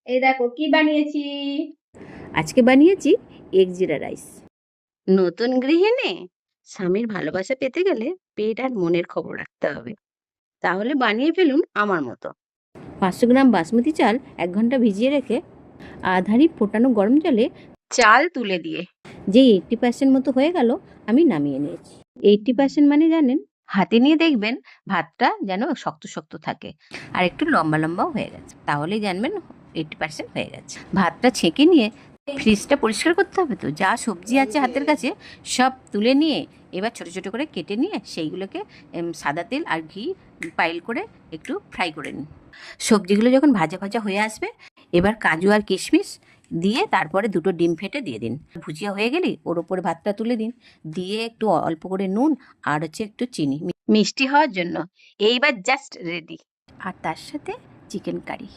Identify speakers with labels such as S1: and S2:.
S1: এই দেখো কি বানিয়েছি।
S2: আজকে বানিয়েছি এগ জিরা রাইস।
S3: নতুন গৃহিণী স্বামীর ভালোবাসা পেতে গেলে পেট আর মনের খবর রাখতে হবে। তাহলে বানিয়ে ফেলুন আমার মতো।
S2: 500 গ্রাম বাসমতি চাল 1 ঘন্টা ভিজিয়ে রেখে আধারি ফোটানো গরম জলে
S3: চাল তুলে দিয়ে
S2: যেই 80% মতো হয়ে গেল আমি নামিয়ে নিয়েছি। 80% মানে জানেন, হাতে নিয়ে দেখবেন ভাতটা যেন শক্ত শক্ত থাকে আর একটু লম্বা লম্বাও হয়ে গেছে, তাহলেই জানবেন 80% হয়ে গেছে। ভাতটা ছেঁকে নিয়ে ফ্রিজটা পরিষ্কার করতে হবে, তো যা সবজি আছে হাতের কাছে সব তুলে নিয়ে এবার ছোট ছোট করে কেটে নিয়ে সেইগুলোকে সাদা তেল আর ঘি পাইল করে একটু ফ্রাই করে নিন। সবজিগুলো যখন ভাজা ভাজা হয়ে আসবে, এবার কাজু আর কিশমিশ দিয়ে তারপরে 2টো ডিম ফেটে দিয়ে দিন। ভুজিয়া হয়ে গেলেই ওর ওপরে ভাতটা তুলে দিন, দিয়ে একটু অল্প করে নুন আর একটু চিনি
S3: মিষ্টি হওয়ার জন্য এইবার জাস্ট রেডি।
S2: আর তার সাথে চিকেন কারি।